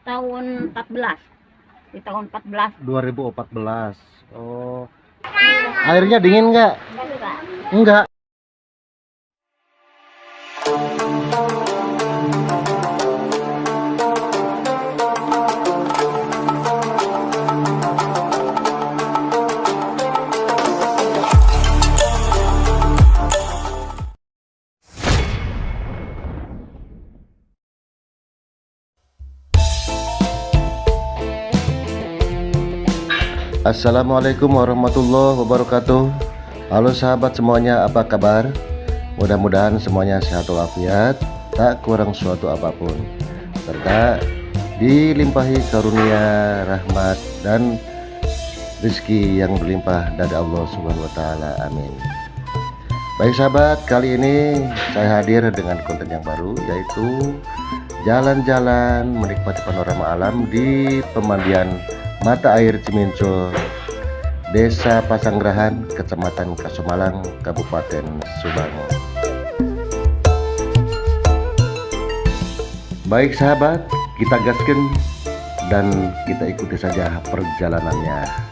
tahun 14. Di tahun 14. 2014. Oh. Airnya dingin nggak? Enggak. Assalamualaikum warahmatullahi wabarakatuh. Halo sahabat semuanya, apa kabar? Mudah-mudahan semuanya sehat walafiat, tak kurang suatu apapun, serta dilimpahi karunia, rahmat, dan rezeki yang berlimpah dari Allah Subhanahu wa Ta'ala. Amin. Baik sahabat, kali ini saya hadir dengan konten yang baru, yaitu jalan-jalan menikmati panorama alam di pemandian Mata Air Cimincul, Desa Pasanggerahan, Kecamatan Kasumalang, Kabupaten Subang. Baik sahabat, kita gaskan dan kita ikuti saja perjalanannya.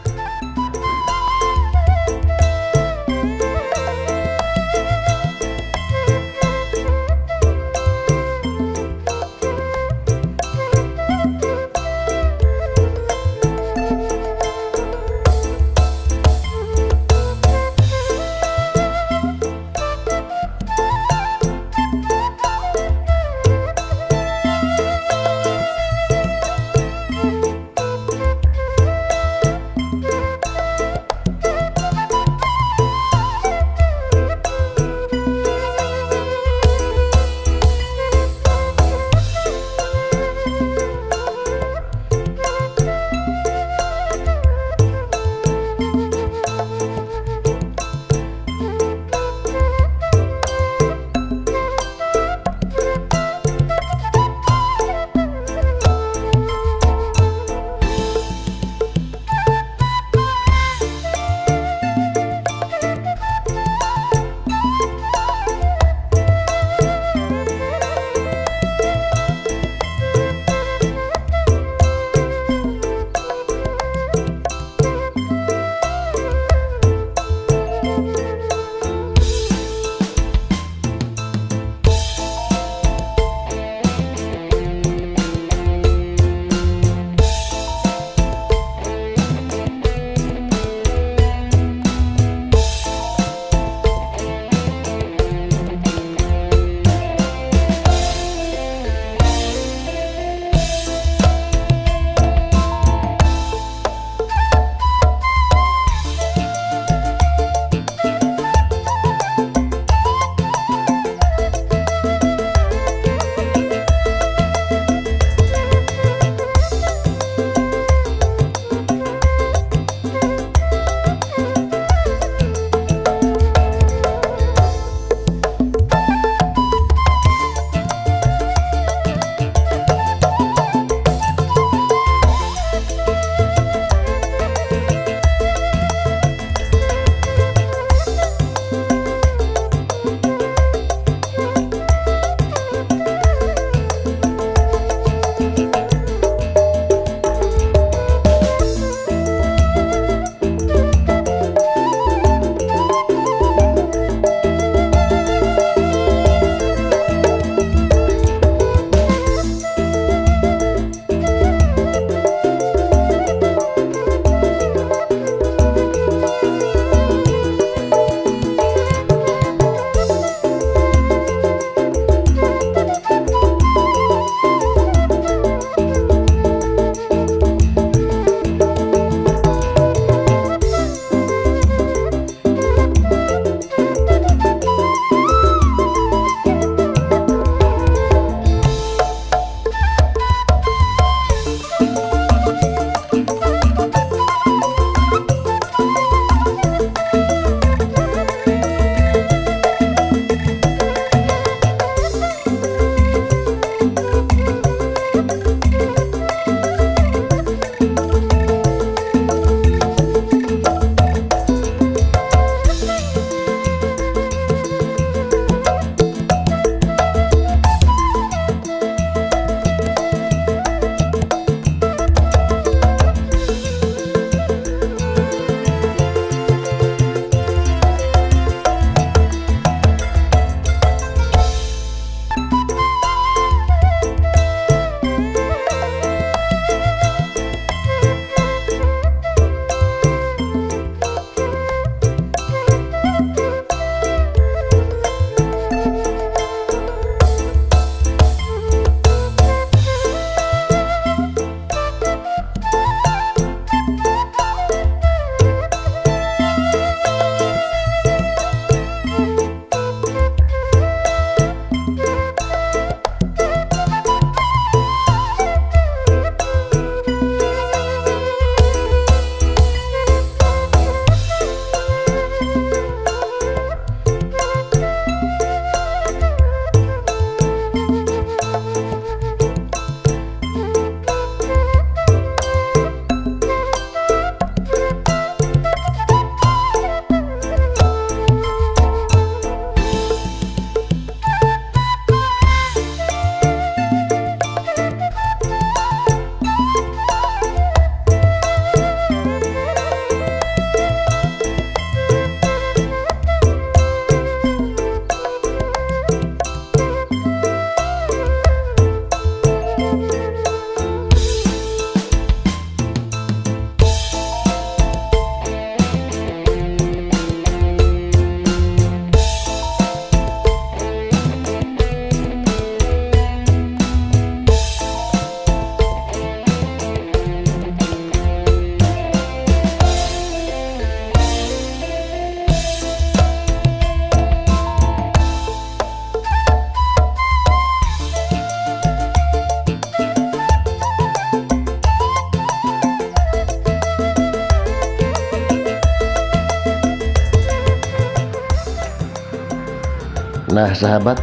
Nah sahabat,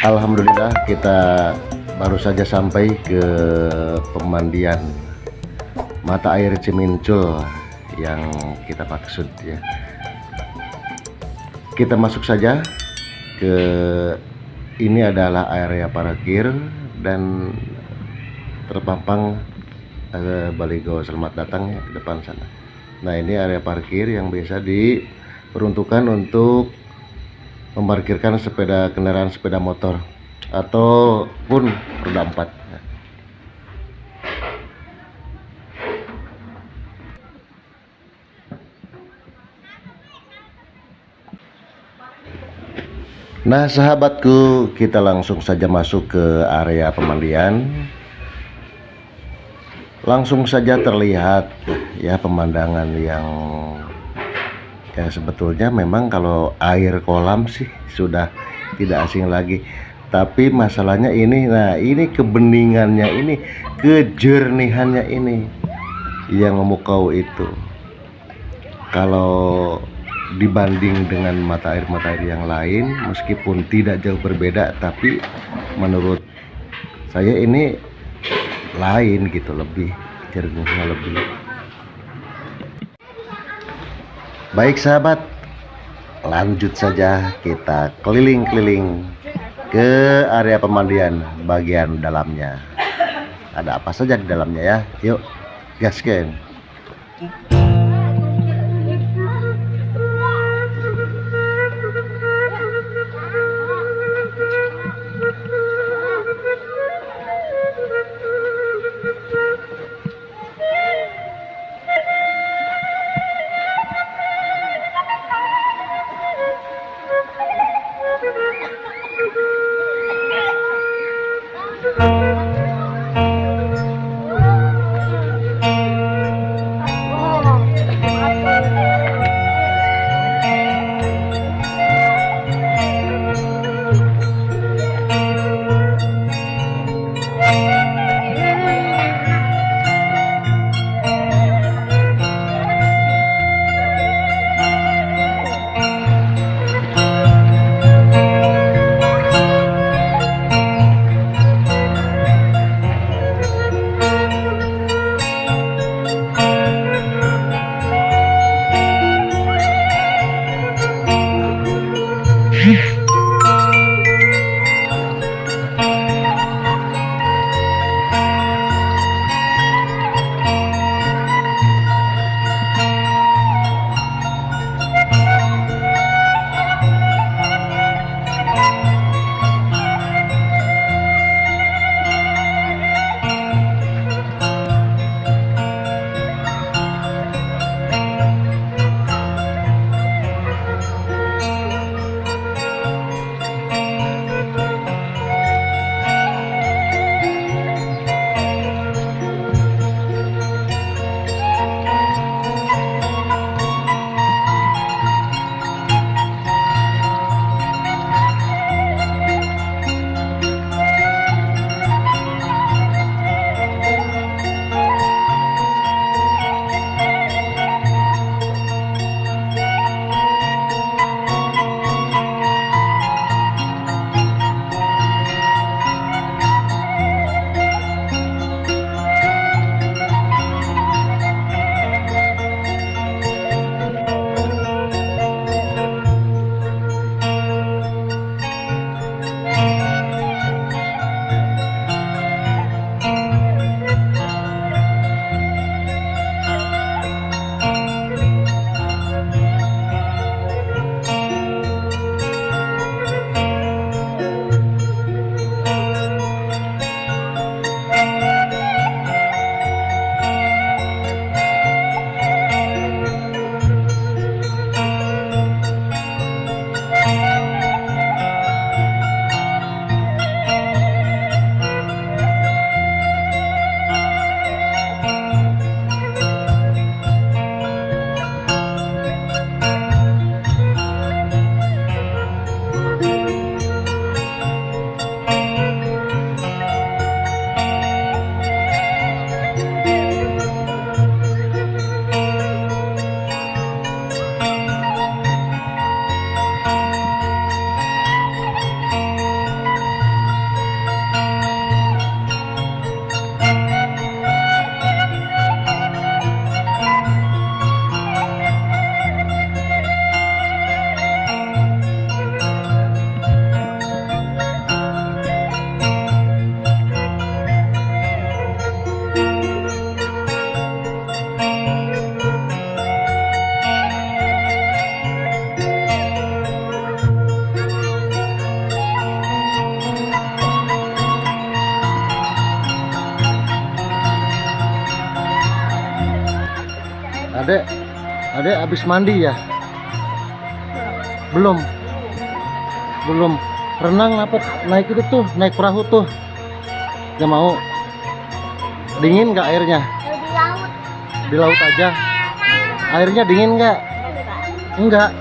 alhamdulillah kita baru saja sampai ke pemandian mata air Cimincul yang kita maksud ya. Kita masuk saja ke, ini adalah area parkir dan terpampang baligo selamat datang ya di depan sana. Nah ini area parkir yang biasa diperuntukkan untuk memarkirkan kendaraan sepeda motor ataupun roda 4. Nah sahabatku, kita langsung saja masuk ke area pemandian. Langsung saja terlihat ya pemandangan yang ya sebetulnya memang kalau air kolam sih sudah tidak asing lagi. Tapi masalahnya ini, nah ini kebeningannya ini, kejernihannya ini yang memukau itu. Kalau dibanding dengan mata air yang lain, meskipun tidak jauh berbeda, tapi menurut saya ini lain gitu, lebih jernihnya lebih. Baik sahabat, lanjut saja kita keliling-keliling ke area pemandian bagian dalamnya. Ada apa saja di dalamnya ya? Yuk gasken. Adek habis mandi ya? Belum. Renang apa naik itu tuh, naik perahu tuh. Gak mau. Dingin nggak airnya? Di laut. Di laut aja. Airnya dingin nggak? Enggak.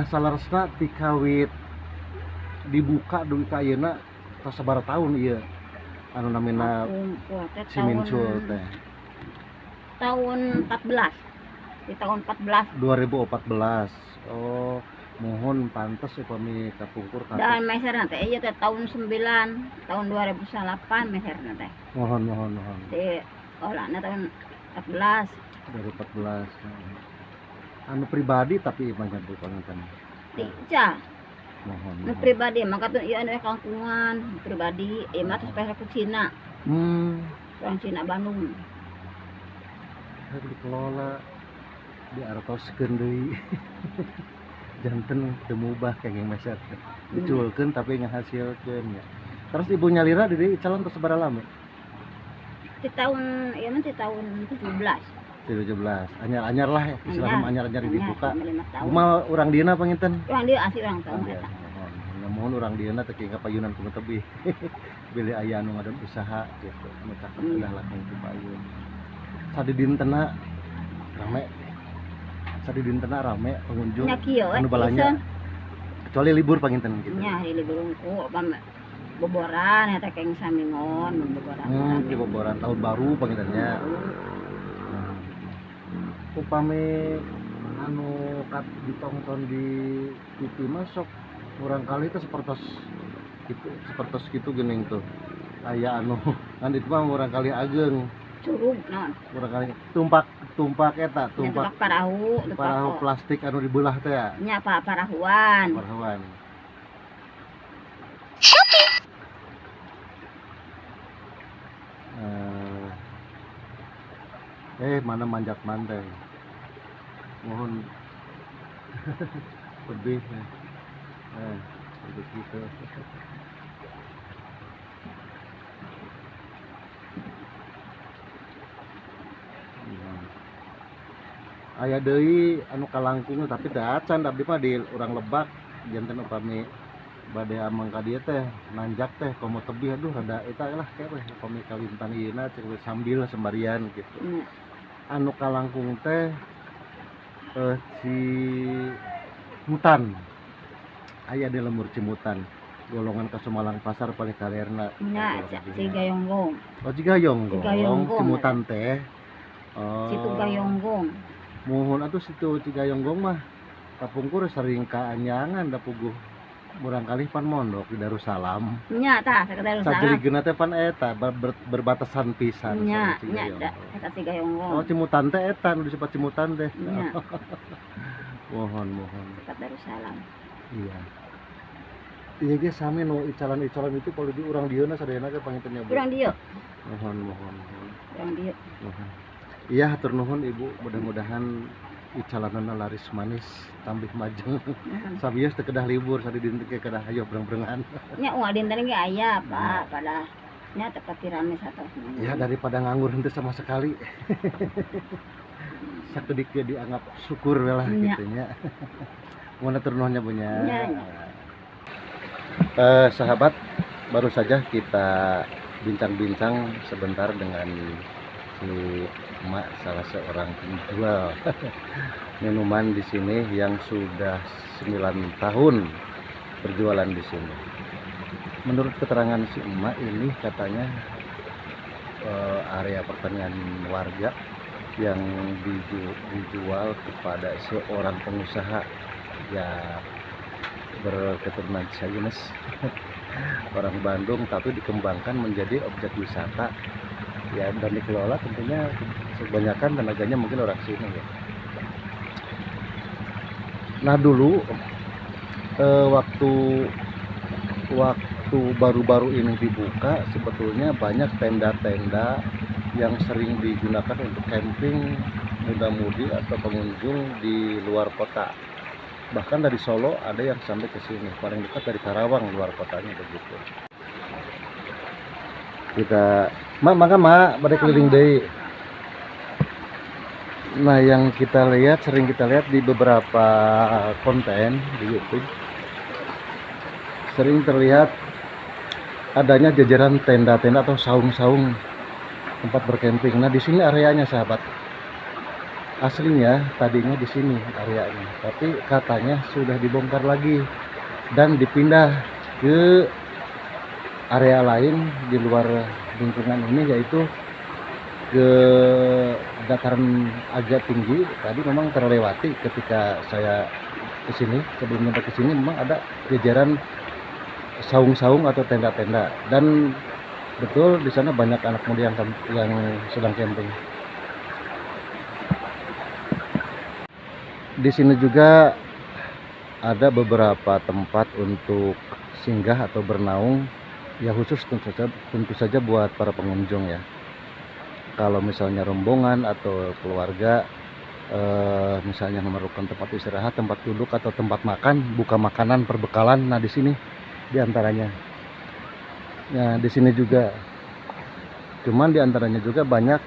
Salaresna ti kawit dibuka dugi ka ayeuna tos sabaraha taun ieu anu namina si Mincul teh? Tahun 14. Di tahun 14. 2014. Oh, mohon pantes upami kapungkur Dan meserna teh ieu teh tahun 9, tahun 2008 meserna teh. Mohon. Di olahna tahun 14. 2014. Anu pribadi tapi banyak panganten. Tica. Mohon. Nu pribadi maka tuh ieu anu kangkungan pribadi ieu mah spesial ku Cina. Orang Cina Bandung. Harus dikelola diartoskeun deui. Janten teu mubah kenging masyarakat. Diculkeun tapi ngahasilkeun ya. Terus ibu nyalira di dieu calon tos sabaraha lama? Di tahun ieu mah di tahun 17. 17. Anyar-anyar lah ya, istilahnya anyar-anyar dibuka. Tahun. Kumaha urang dieuna panginten? Urang dia asli urang tahun eta. Mohon urang dieuna teh kapayunan kudu tebih. Bilih aya anu ngadon usaha gitu. Anu cakep udah langsung ku payun. Sadi dintena rame pengunjung. Nya kieu anu balanya. Kecuali libur panginten gitu. Nya hari libur ungu boboran eta keng samingon boboran. Di boboran tahun baru pangintennya. Upami anu kat ditonton di TV masuk urang kali itu sepertos gitu geuning tuh aya anu kan itu mah urang kali ageng curug naon urang kali tumpak parahu plastik anu dibelah teh ya nya parahuan mana manjat mantai mohon lebih begitu. Aya deui anu kalangkung tapi teu acan abdi mah di urang Lebak janten upami bade amang ka dieu teh nanjak teh komo tebih aduh rada eta lah kayak komi kalintan ieu cek sambil sembarian gitu. Nya. Anu kalangkung teh si Mutan. Aya di lemur Cimutan. Golongan ke Sumalang Pasar paling kalerna. Nya si Gayonggong. Oh Cigayonggong. Cigayonggong. Cimutan teh. Oh. Situ Gayonggong. Muhun atuh situ Cigayonggong mah kapungkur sering kaanyangan da puguh murang kali pan mondok di Darussalam. Nya tah sekedar salah. Sajeuligeuna teh pan eta berbatasan pisan Nya sama nya Cigayonggong. da eta si Gayonggong. Oh Cimutan teh eta nu disebut Cimutan teh. Nya Mohon. dekat Darussalam. Iya. Iya ge sami nu icalan-icalan itu kalau di urang dieuna sadayana ge pangintennya Bu. Kurang dieu. Mohon. Kurang dieu. Mohon. Iya hatur nuhun Ibu, mudah-mudahan icalanana laris manis tambih majeng. Sabios teu kedah libur sadi dinten ke kedah hayo breng-brengan. Nya ulah dinten ge aya Pak pada nya tepat rame satos. Ya daripada nganggur henteu sama sekali. Sakedik ge dianggap syukur we lah Nya. gitu nya. Mohon hatur nuhunnya Bu nya. Nya. Sahabat, baru saja kita bincang-bincang sebentar dengan si emak salah seorang penjual minuman di sini yang sudah 9 tahun berjualan di sini. Menurut keterangan si emak ini katanya area pertanian warga yang dijual kepada seorang pengusaha ya berketurunan Chinese orang Bandung, tapi dikembangkan menjadi objek wisata ya, dan dikelola tentunya kebanyakan tenaganya mungkin orang sini ya. Nah dulu waktu baru-baru ini dibuka sebetulnya banyak tenda-tenda yang sering digunakan untuk camping muda-mudi atau pengunjung di luar kota. Bahkan dari Solo ada yang sampai ke sini, paling dekat dari Karawang luar kotanya begitu. Kita maka pada keliling deui. Nah, yang sering kita lihat di beberapa konten di YouTube, sering terlihat adanya jajaran tenda-tenda atau saung-saung tempat bercamping. Nah, di sini areanya sahabat. Aslinya tadinya di sini areanya, tapi katanya sudah dibongkar lagi dan dipindah ke area lain di luar lingkungan ini, yaitu ke dataran agak tinggi. Tadi memang terlewati ketika saya kesini, sebelum nyampe kesini memang ada jajaran saung-saung atau tenda-tenda, dan betul di sana banyak anak muda yang sedang camping. Di sini juga ada beberapa tempat untuk singgah atau bernaung ya, khusus tentu saja buat para pengunjung ya. Kalau misalnya rombongan atau keluarga misalnya memerlukan tempat istirahat, tempat duduk atau tempat makan, buka makanan, perbekalan, nah di sini diantaranya. Nah di sini juga, cuman diantaranya juga banyak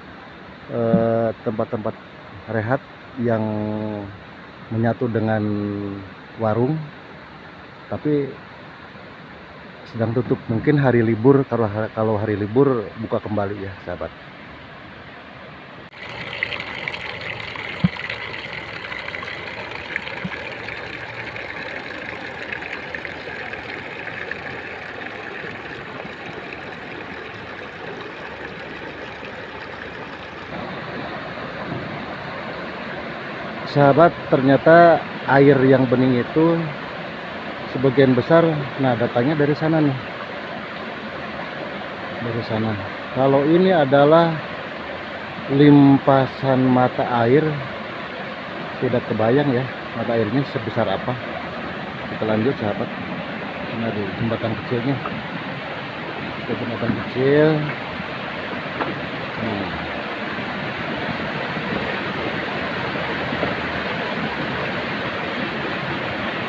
tempat-tempat rehat yang menyatu dengan warung, tapi sedang tutup. Mungkin hari libur, kalau hari libur buka kembali ya sahabat. Sahabat, ternyata air yang bening itu sebagian besar, nah datangnya dari sana nih, dari sana. Kalau ini adalah limpasan mata air, tidak kebayang ya mata airnya sebesar apa. Kita lanjut sahabat. Ini ada jembatan kecilnya, jembatan kecil.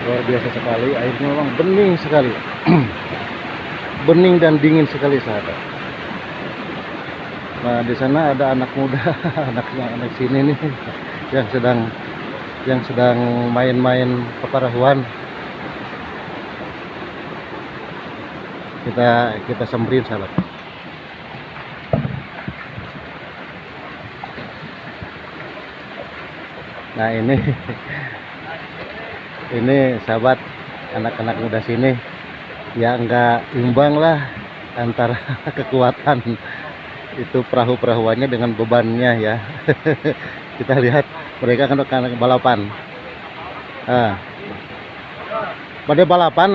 Luar biasa sekali, airnya memang bening sekali. Bening dan dingin sekali sahabat. Nah di sana ada anak muda, anak sini nih yang sedang main-main peparahuan. kita samperin sahabat. Nah ini sahabat, anak-anak muda sini ya nggak imbang lah antara kekuatan itu perahu-perahuannya dengan bebannya ya. Kita lihat mereka kan balapan. Pada balapan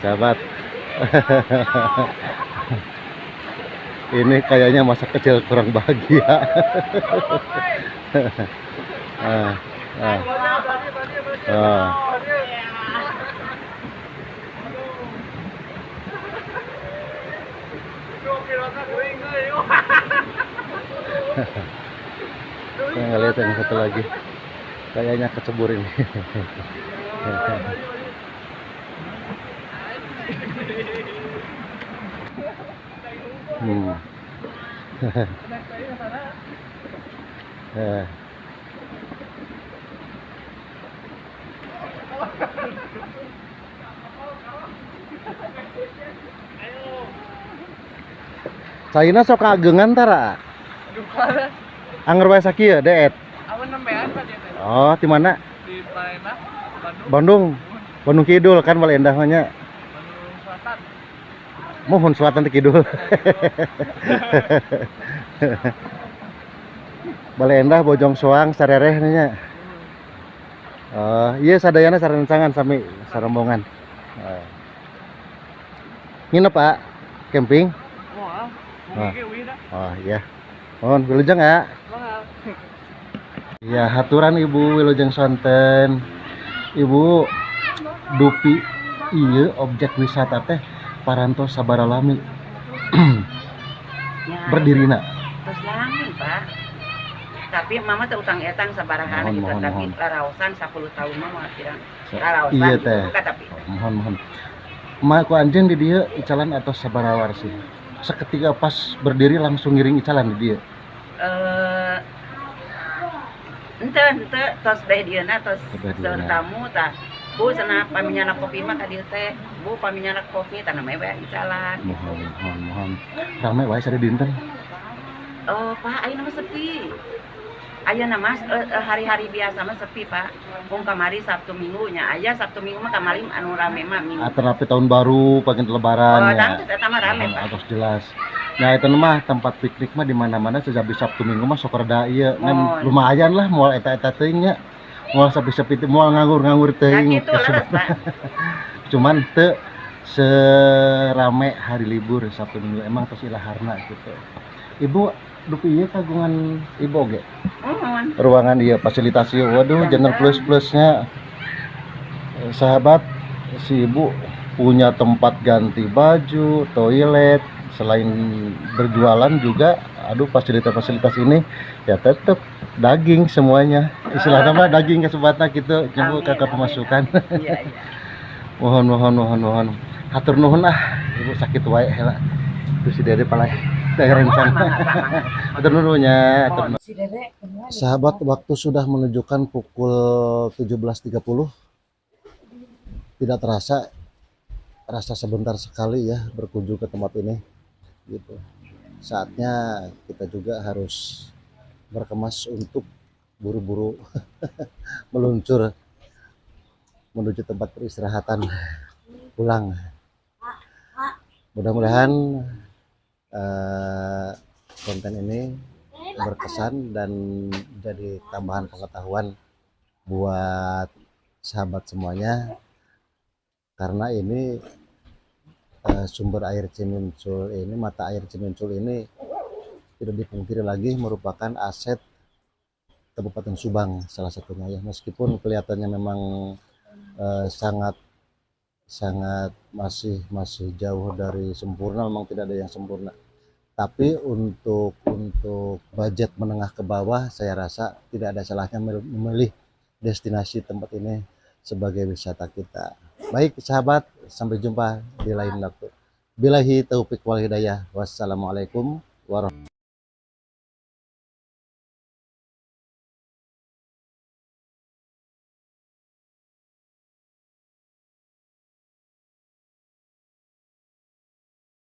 sahabat. Ini kayaknya masa kecil kurang bahagia. Saya lihat yang satu lagi kayaknya kecebur ini. Saina sok kagengan tara. Angger wae sakieu deet. Awan nembean Pak dia teh. Oh, di mana? Di Palembang, Bandung. Bandung Kidul kan bal endah nya. Bandung Selatan. Mohon selatan teh kidul. Bal endah Bojong Soang sarereh nya. Oh, iya sadayana sarencangan sami sarombongan. Nginep Pak? Camping? Oh iya. Mohon wilujeng ya. Ya haturan Ibu wilujeng sonten. Ibu dupi ieu objek wisata teh parantos sabaralami. Ya, Berdirina. terus lami Pak. Tapi mama teh utang etang sabaraha gitu, Mohon, tapi mohon. laraosan 10 tahun mah tidak laraosan. Iya gitu, teh. bukan, tapi Mohon. Ma ku anjeun di dieu icalan atau sabarawar sih. Seketika pas berdiri langsung ngiring icalan di dieu. ente tos beh dieuna tos Beh dieuna. seur tamu tah. Bu cenah paminyana kopi mah ka dieu teh. Bu paminyana kopi tah namanya bae icalan. Mohon. Rame wae sare dinten. Pak ayeuna mah sepi. Ayeuna mah hari-hari biasa mah sepi Pak. Pung kamari Sabtu Minggu nya. Aya Sabtu Minggu mah kamari anu rame mah Minggu. Aterapi tahun baru, pagi lebaran ya. Tangtu eta mah rame Pak. Harus jelas. Nah itu mah tempat piknik mah di mana-mana sejabi Sabtu Minggu mah sok rada ieu kan lumayan lah moal eta teuing nya. Moal sepi-sepi teh moal nganggur-nganggur teuing. Nah gitu leres Pak. Cuman teu serame hari libur Sabtu Minggu emang tos ilaharna gitu. Ibu dupi ieu kagungan Ibu oge. Ruangan ieu fasilitas ieu waduh jangan plus-plusnya. Sahabat si Ibu punya tempat ganti baju, toilet, selain berjualan juga aduh fasilitas-fasilitas ini ya tetap daging semuanya. Istilahnya mah daging kesebatna gitu nyamu kakak pemasukan. Iya. Mohon. Hatur nuhun Ibu sakit wae heula. Terus si Dede palai teh rencana. Hatur nuhun nya. Sahabat, waktu sudah menunjukkan pukul 17.30. Tidak terasa rasa sebentar sekali ya berkunjung ke tempat ini gitu. Saatnya kita juga harus berkemas untuk buru-buru meluncur menuju tempat peristirahatan pulang. Mudah-mudahan konten ini berkesan dan jadi tambahan pengetahuan buat sahabat semuanya, karena ini sumber air Cimincul ini, mata air Cimincul ini tidak dipungkiri lagi merupakan aset Kabupaten Subang salah satunya ya, meskipun kelihatannya memang sangat masih jauh dari sempurna, memang tidak ada yang sempurna, tapi untuk budget menengah ke bawah saya rasa tidak ada salahnya memilih destinasi tempat ini sebagai wisata kita. Baik sahabat, sampai jumpa di lain waktu. Billahi taufik wal hidayah. Wassalamualaikum warahmatullahi wabarakatuh.